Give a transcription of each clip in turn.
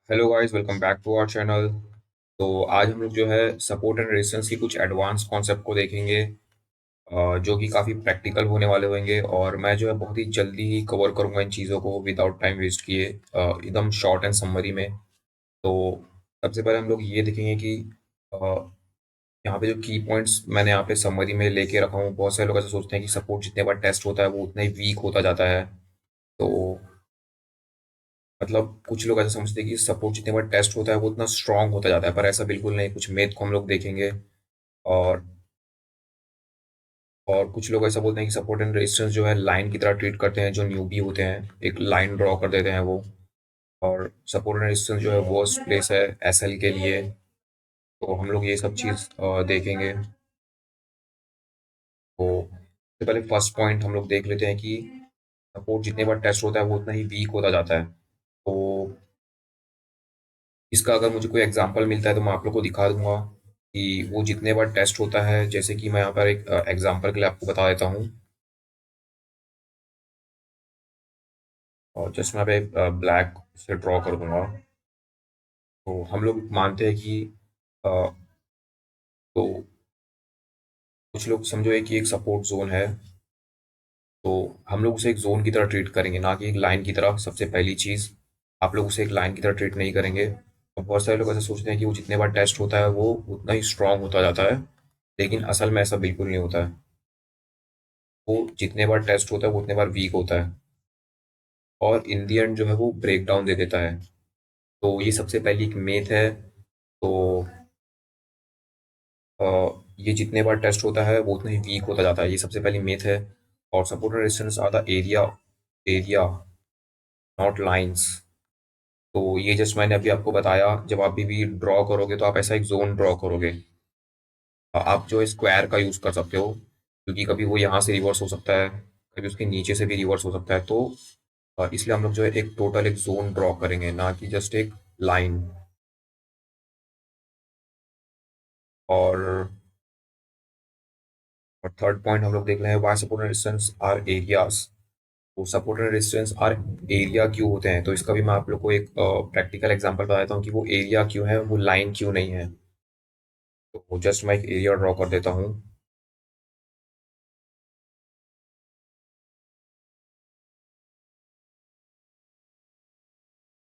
Hello guys, welcome back to our channel. तो आज हम लोग जो है सपोर्ट एंड रेजिस्टेंस की कुछ एडवांस कॉन्सेप्ट को देखेंगे, जो कि काफ़ी प्रैक्टिकल होने वाले होंगे और मैं जो है बहुत ही जल्दी ही कवर करूंगा इन चीज़ों को विदाउट टाइम वेस्ट किए, एकदम शॉर्ट एंड समरी में। तो सबसे पहले हम लोग ये देखेंगे कि अ, यहाँ पे जो की पॉइंट्स मैंने यहाँ पे समरी में लेके रखा हूँ। बहुत सारे लोग ऐसा सोचते हैं कि सपोर्ट जितने बार टेस्ट होता है वो उतना ही वीक होता जाता है। तो मतलब कुछ लोग ऐसा समझते हैं कि सपोर्ट जितने बार टेस्ट होता है वो उतना स्ट्रांग होता जाता है, पर ऐसा बिल्कुल नहीं। कुछ मेथ को हम लोग देखेंगे। और कुछ लोग ऐसा बोलते हैं कि सपोर्ट एंड रेजिस्टेंस जो है लाइन की तरह ट्रीट करते हैं। जो न्यूबी होते हैं एक लाइन ड्रॉ कर देते हैं वो। और सपोर्ट एंड रेजिस्टेंस जो है वर्स्ट प्लेस है एसएल के लिए। तो हम लोग ये सब चीज़ देखेंगे। तो सबसे पहले फर्स्ट पॉइंट हम लोग देख लेते हैं कि सपोर्ट जितने बार टेस्ट होता है वो उतना ही वीक होता जाता है। तो इसका अगर मुझे कोई एग्जांपल मिलता है तो मैं आप लोग को दिखा दूंगा कि वो जितने बार टेस्ट होता है। जैसे कि मैं यहाँ पर एक एग्जांपल के लिए आपको बता देता हूँ। और जस्ट मैं यहाँ पे ब्लैक से ड्रॉ कर दूंगा। तो हम लोग मानते हैं कि अ, तो कुछ लोग समझो है कि एक सपोर्ट जोन है। तो हम लोग उसे एक जोन की तरह ट्रीट करेंगे, ना कि एक लाइन की तरह। सबसे पहली चीज़, आप लोग उसे एक लाइन की तरह ट्रीट नहीं करेंगे। और बहुत सारे लोग ऐसा सोचते हैं कि वो जितने बार टेस्ट होता है वो उतना ही स्ट्रांग होता जाता है, लेकिन असल में ऐसा बिल्कुल नहीं होता है। वो जितने बार टेस्ट होता है वो उतने बार वीक होता है और इन दी एंड जो है वो ब्रेक डाउन दे देता है। तो ये सबसे पहली एक मेथ है। तो अ, ये जितने बार टेस्ट होता है वो उतना ही वीक होता जाता है, ये सबसे पहली मेथ है। और support and resistance are the area area not lines. तो ये जस्ट मैंने अभी आपको बताया। जब आप भी ड्रॉ करोगे तो आप ऐसा एक जोन ड्रॉ करोगे। आप जो स्क्वायर का यूज़ कर सकते हो, क्योंकि कभी वो यहाँ से रिवर्स हो सकता है, कभी उसके नीचे से भी रिवर्स हो सकता है। तो इसलिए हम लोग जो है एक टोटल एक जोन ड्रॉ करेंगे, ना कि जस्ट एक लाइन। और थर्ड पॉइंट हम लोग देख रहे हैं, why support and resistance are areas. तो support and resistance are area क्यों होते हैं, तो इसका भी मैं आप लोग को एक प्रैक्टिकल एग्जांपल बता देता हूँ कि वो एरिया क्यों है, वो लाइन क्यों नहीं है। तो जस्ट मैं एक एरिया ड्रॉ कर देता हूँ।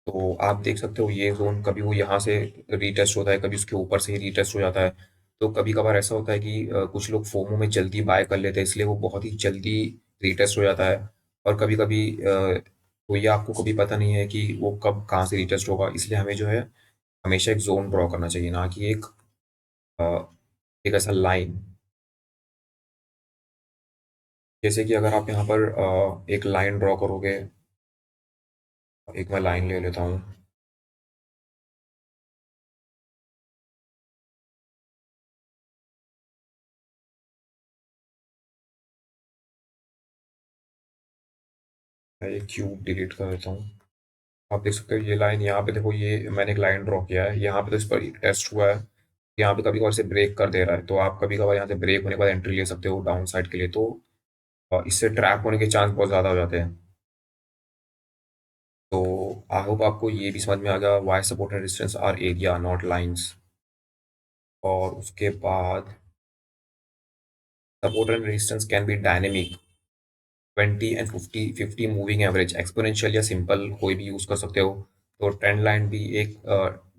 तो आप देख सकते हो ये जोन कभी वो यहाँ से रीटेस्ट होता है, कभी उसके ऊपर से ही रीटेस्ट हो जाता है। तो कभी कभार ऐसा होता है कि कुछ लोग फोमो में जल्दी बाय कर लेते हैं, इसलिए वो बहुत ही जल्दी रीटेस्ट हो जाता है। और कभी कभी तो ये आपको कभी पता नहीं है कि वो कब कहाँ से रीटेस्ट होगा, इसलिए हमें जो है हमेशा एक जोन ड्रॉ करना चाहिए, ना कि अ, एक ऐसा लाइन। जैसे कि अगर आप यहाँ पर एक लाइन ड्रॉ करोगे, एक मैं लाइन ले लेता हूँ। मैं ये क्यूब डिलीट कर देता हूँ। आप देख सकते हो ये लाइन यहाँ पे, देखो ये मैंने एक लाइन ड्रॉ किया है यहाँ पे, तो इस पर एक टेस्ट हुआ है। यहाँ पे कभी कभार से ब्रेक कर दे रहा है, तो आप कभी कभार यहाँ से ब्रेक होने के बाद एंट्री ले सकते हो डाउन साइड के लिए। तो इससे ट्रैप होने के चांस बहुत ज़्यादा हो जाते हैं। तो आई होप आपको ये भी समझ में आ गया, why support and resistance are area not lines. और उसके बाद support and resistance can be dynamic, 20 and 50 moving average, exponential या सिंपल कोई भी यूज़ कर सकते हो। तो ट्रेंड लाइन भी एक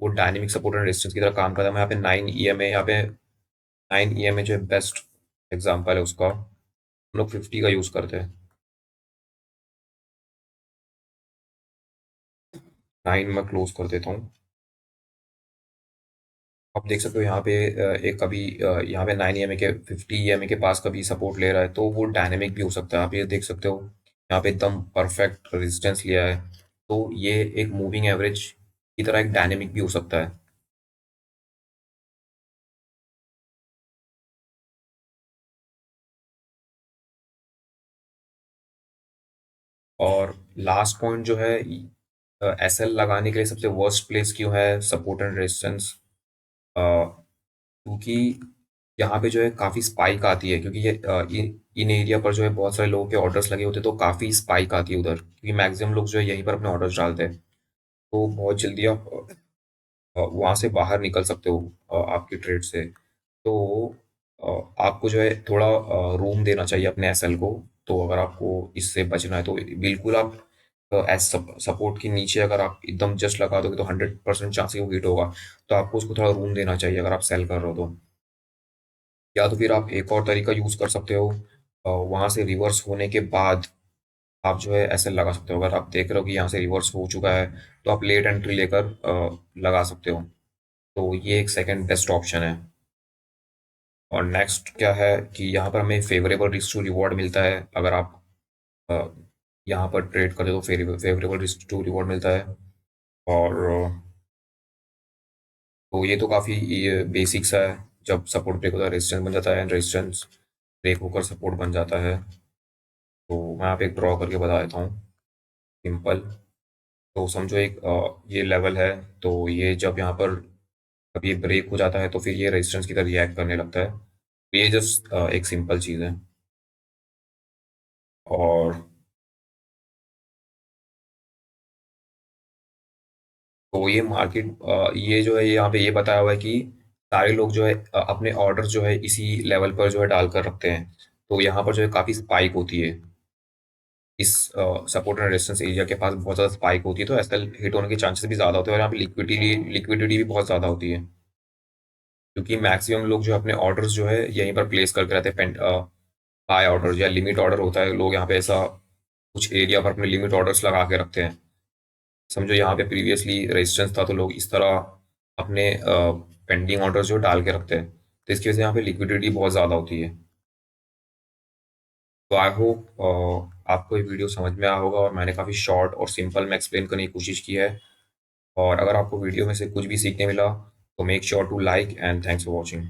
वो डायनेमिक सपोर्ट एंड रेजिस्टेंस की तरह काम करता है। मैं यहाँ पे 9 EMA, यहाँ पे 9 EMA जो है बेस्ट एग्जांपल है उसका। हम लोग 50 का यूज़ करते हैं। 9 में क्लोज कर देता हूँ। आप देख सकते हो यहाँ पे एक कभी यहाँ पे 9 EMA के 50 EMA के पास कभी सपोर्ट ले रहा है, तो वो डायनेमिक भी हो सकता है। आप ये देख सकते हो यहाँ पे एकदम परफेक्ट रेजिस्टेंस लिया है। तो ये एक मूविंग एवरेज की तरह एक डायनेमिक भी हो सकता है। और लास्ट पॉइंट जो है, एसएल लगाने के लिए सबसे वर्स्ट प्लेस क्यों है सपोर्ट एंड रेजिस्टेंस, क्योंकि यहाँ पे जो है काफ़ी स्पाइक आती है। क्योंकि ये इन एरिया पर जो है बहुत सारे लोगों के ऑर्डर्स लगे होते हैं, तो काफ़ी स्पाइक आती है उधर, क्योंकि मैक्सिमम लोग जो है यहीं पर अपने ऑर्डर्स डालते हैं। तो बहुत जल्दी आप वहाँ से बाहर निकल सकते हो आपकी ट्रेड से। तो आपको जो है थोड़ा रूम देना चाहिए अपने एसएल को। तो अगर आपको इससे बचना है तो बिल्कुल आप एज सपोर्ट के नीचे अगर आप एकदम जस्ट लगा दोगे तो 100% चांस है वो हिट होगा। तो आपको उसको थोड़ा रूम देना चाहिए अगर आप सेल कर रहे हो तो। या तो फिर आप एक और तरीका यूज़ कर सकते हो, वहाँ से रिवर्स होने के बाद आप जो है ऐसे लगा सकते हो। अगर आप देख रहे हो कि यहाँ से रिवर्स हो चुका है तो आप लेट एंट्री लेकर लगा सकते हो। तो ये एक सेकंड बेस्ट ऑप्शन है। और नेक्स्ट क्या है कि यहाँ पर हमें फेवरेबल रिस्क टू रिवॉर्ड मिलता है। अगर आप अ, यहाँ पर ट्रेड करते हो तो फेवरेबल रिस्क टू रिवॉर्ड मिलता है। और तो ये तो काफ़ी ये बेसिक्स है। जब सपोर्ट ब्रेक होता है रेजिस्टेंस बन जाता है, एंड रेजिस्टेंस ब्रेक होकर सपोर्ट बन जाता है। तो मैं यहाँ पे एक ड्रॉ करके बता देता हूँ, सिंपल। तो समझो एक ये लेवल है। तो ये जब यहाँ पर कभी ब्रेक हो जाता है तो फिर ये रेजिस्टेंस की तरह रिएक्ट करने लगता है। ये जस्ट एक सिंपल चीज़ है। और तो ये मार्केट, ये जो है यहाँ पे ये बताया हुआ है कि सारे लोग जो है अपने ऑर्डर जो है इसी लेवल पर जो है डालकर रखते हैं। तो यहाँ पर जो है काफ़ी स्पाइक होती है। इस सपोर्ट एंड रेजिस्टेंस एरिया के पास बहुत ज़्यादा स्पाइक होती है, तो एसएल हिट होने के चांसेस भी ज़्यादा होते हैं। और यहाँ पे लिक्विडिटी भी बहुत ज़्यादा होती है, क्योंकि मैक्सिमम लोग जो है अपने ऑर्डर्स जो है यहीं पर प्लेस करके रहते हैं। बाय ऑर्डर या लिमिट ऑर्डर होता है, लोग यहाँ पे ऐसा कुछ एरिया पर अपने लिमिट ऑर्डर्स लगा के रखते हैं। समझो यहाँ पे प्रीवियसली रेजिस्टेंस था तो लोग इस तरह अपने पेंडिंग ऑर्डर जो डाल के रखते हैं। तो इसकी वजह से यहाँ पे लिक्विडिटी बहुत ज़्यादा होती है। तो आई होप आपको ये वीडियो समझ में आया होगा, और मैंने काफ़ी शॉर्ट और सिंपल में एक्सप्लेन करने की कोशिश की है। और अगर आपको वीडियो में से कुछ भी सीखने मिला तो make sure to like, and thanks for watching.